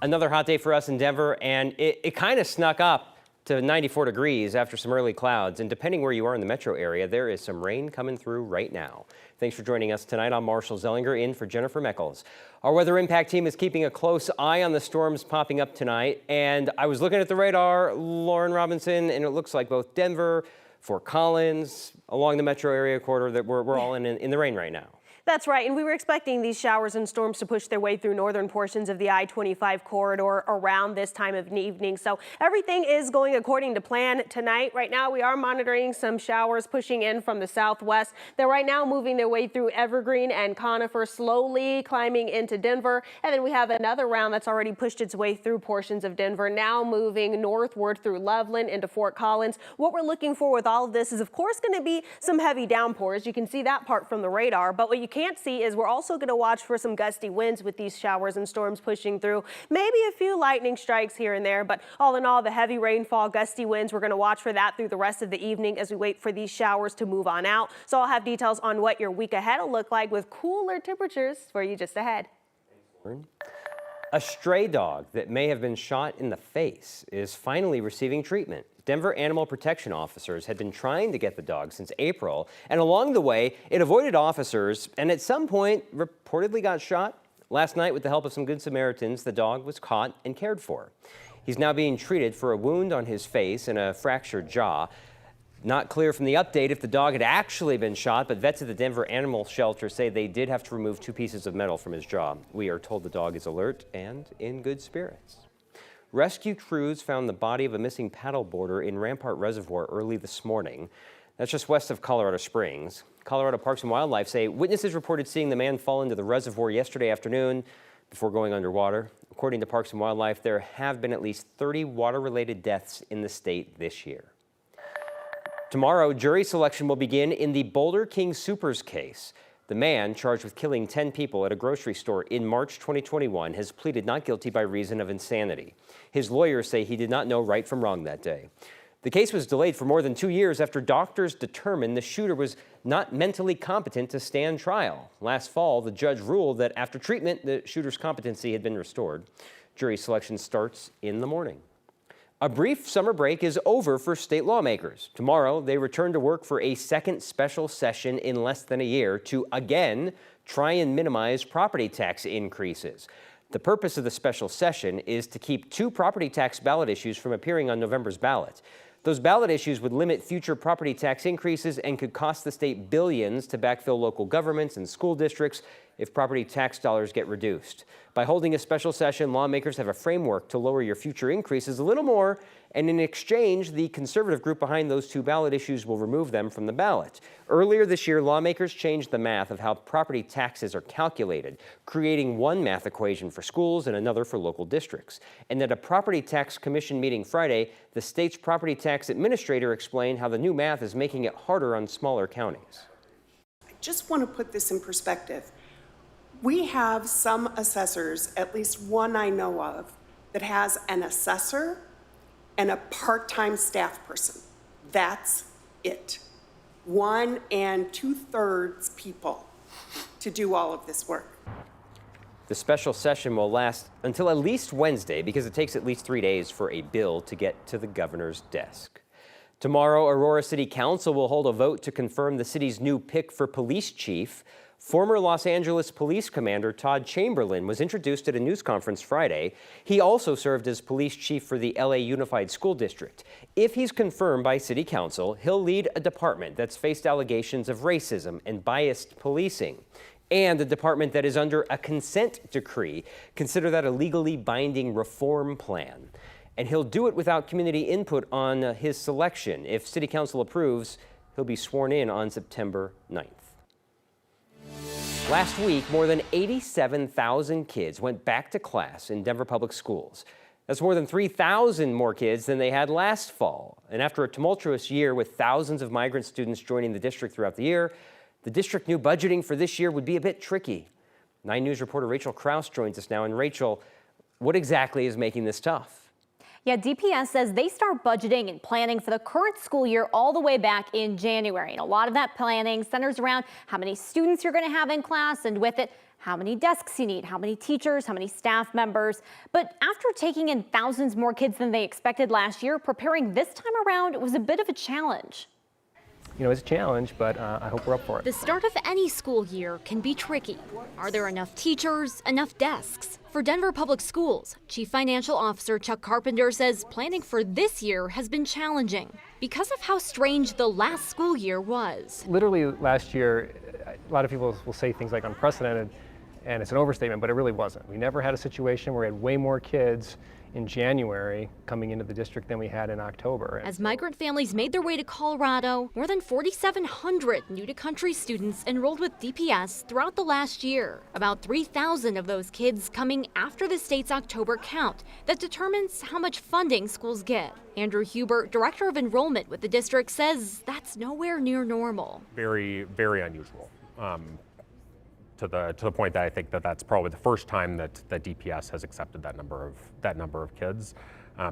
Another hot day for us in Denver, and it kind of snuck up to 94 degrees after some early clouds. And depending where you are in the metro area, there is some rain coming through right now. Thanks for joining us tonight. I'm Marshall Zellinger in for Jennifer Meckles. Our weather impact team is keeping a close eye on the storms popping up tonight. And I was looking at the radar, Lauren Robinson, and it looks like both Denver, Fort Collins, along the metro area corridor, that we're all in the rain right now. That's right, and we were expecting these showers and storms to push their way through northern portions of the I-25 corridor around this time of evening. So everything is going according to plan tonight. Right now, we are monitoring some showers pushing in from the southwest. They're right now moving their way through Evergreen and Conifer, slowly climbing into Denver. And then we have another round that's already pushed its way through portions of Denver, now moving northward through Loveland into Fort Collins. What we're looking for with all of this is, of course, going to be some heavy downpours. You can see that part from the radar, but what you can't see is we're also going to watch for some gusty winds with these showers and storms pushing through. Maybe a few lightning strikes here and there, but all in all, the heavy rainfall, gusty winds, we're going to watch for that through the rest of the evening as we wait for these showers to move on out. So I'll have details on what your week ahead will look like with cooler temperatures for you just ahead. A stray dog that may have been shot in the face is finally receiving treatment. Denver animal protection officers had been trying to get the dog since April, and along the way, it avoided officers and at some point reportedly got shot. Last night, with the help of some Good Samaritans, the dog was caught and cared for. He's now being treated for a wound on his face and a fractured jaw. Not clear from the update if the dog had actually been shot, but vets at the Denver Animal Shelter say they did have to remove 2 pieces of metal from his jaw. We are told the dog is alert and in good spirits. Rescue crews found the body of a missing paddleboarder in Rampart Reservoir early this morning. That's just west of Colorado Springs. Colorado Parks and Wildlife say witnesses reported seeing the man fall into the reservoir yesterday afternoon before going underwater. According to Parks and Wildlife, there have been at least 30 water-related deaths in the state this year. Tomorrow, jury selection will begin in the Boulder King Soopers case. The man charged with killing 10 people at a grocery store in March 2021 has pleaded not guilty by reason of insanity. His lawyers say he did not know right from wrong that day. The case was delayed for more than 2 years after doctors determined the shooter was not mentally competent to stand trial. Last fall, the judge ruled that after treatment, the shooter's competency had been restored. Jury selection starts in the morning. A brief summer break is over for state lawmakers. Tomorrow, they return to work for a second special session in less than a year to, again, try and minimize property tax increases. The purpose of the special session is to keep 2 property tax ballot issues from appearing on November's ballot. Those ballot issues would limit future property tax increases and could cost the state billions to backfill local governments and school districts if property tax dollars get reduced. By holding a special session, lawmakers have a framework to lower your future increases a little more, and in exchange, the conservative group behind those 2 ballot issues will remove them from the ballot. Earlier this year, lawmakers changed the math of how property taxes are calculated, creating one math equation for schools and another for local districts. And at a Property Tax Commission meeting Friday, the state's property tax administrator explained how the new math is making it harder on smaller counties. I just want to put this in perspective. We have some assessors, at least one I know of, that has an assessor and a part-time staff person. That's it. 1 2/3 people to do all of this work. The special session will last until at least Wednesday because it takes at least 3 days for a bill to get to the governor's desk. Tomorrow, Aurora City Council will hold a vote to confirm the city's new pick for police chief. Former Los Angeles Police Commander Todd Chamberlain was introduced at a news conference Friday. He also served as police chief for the LA Unified School District. If he's confirmed by City Council, he'll lead a department that's faced allegations of racism and biased policing, and a department that is under a consent decree. Consider that a legally binding reform plan. And he'll do it without community input on his selection. If City Council approves, he'll be sworn in on September 9th. Last week, more than 87,000 kids went back to class in Denver public schools. That's more than 3,000 more kids than they had last fall. And after a tumultuous year with thousands of migrant students joining the district throughout the year, the district knew budgeting for this year would be a bit tricky. 9 News reporter Rachel Krause joins us now. And Rachel, what exactly is making this tough? Yeah, DPS says they start budgeting and planning for the current school year all the way back in January. And a lot of that planning centers around how many students you're going to have in class, and with it, how many desks you need, how many teachers, how many staff members. But after taking in thousands more kids than they expected last year, preparing this time around was a bit of a challenge. You know, it's a challenge, but I hope we're up for it. The start of any school year can be tricky. Are there enough teachers, enough desks? For Denver Public Schools, Chief Financial Officer Chuck Carpenter says planning for this year has been challenging because of how strange the last school year was. Literally last year, a lot of people will say things like unprecedented, and it's an overstatement, but it really wasn't. We never had a situation where we had way more kids in January coming into the district than we had in October. As migrant families made their way to Colorado, more than 4,700 new-to-country students enrolled with DPS throughout the last year. About 3,000 of those kids coming after the state's October count that determines how much funding schools get. Andrew Huber, director of enrollment with the district, says that's nowhere near normal. Very, very unusual. To the point that I think that's probably the first time that DPS has accepted that number of kids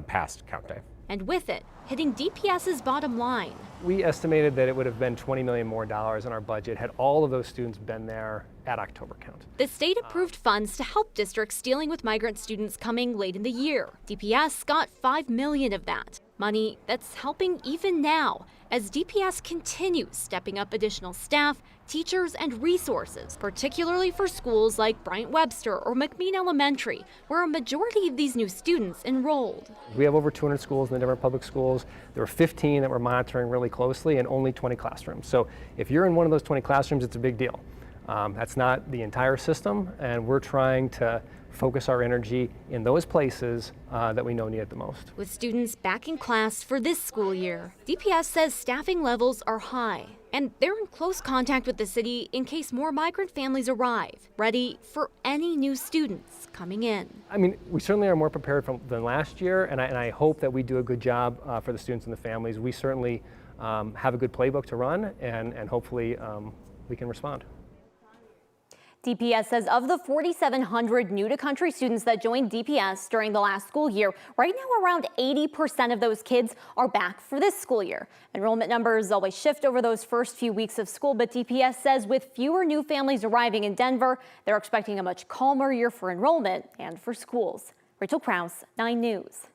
past count day. And with it, hitting DPS's bottom line. We estimated that it would have been $20 million more in our budget had all of those students been there at October count. The state approved funds to help districts dealing with migrant students coming late in the year. DPS got $5 million of that. Money that's helping even now as DPS continues stepping up additional staff, teachers, and resources, particularly for schools like Bryant-Webster or McMean Elementary, where a majority of these new students enrolled. We have over 200 schools in the Denver Public Schools. There were 15 that we're monitoring really closely and only 20 classrooms. So if you're in one of those 20 classrooms, it's a big deal. That's not the entire system, and we're trying to focus our energy in those places that we know need it the most. With students back in class for this school year, DPS says staffing levels are high, and they're in close contact with the city in case more migrant families arrive, ready for any new students coming in. I mean, we certainly are more prepared than last year, and I hope that we do a good job for the students and the families. We certainly have a good playbook to run, and hopefully we can respond. DPS says of the 4,700 new-to-country students that joined DPS during the last school year, right now around 80% of those kids are back for this school year. Enrollment numbers always shift over those first few weeks of school, but DPS says with fewer new families arriving in Denver, they're expecting a much calmer year for enrollment and for schools. Rachel Krause, 9 News.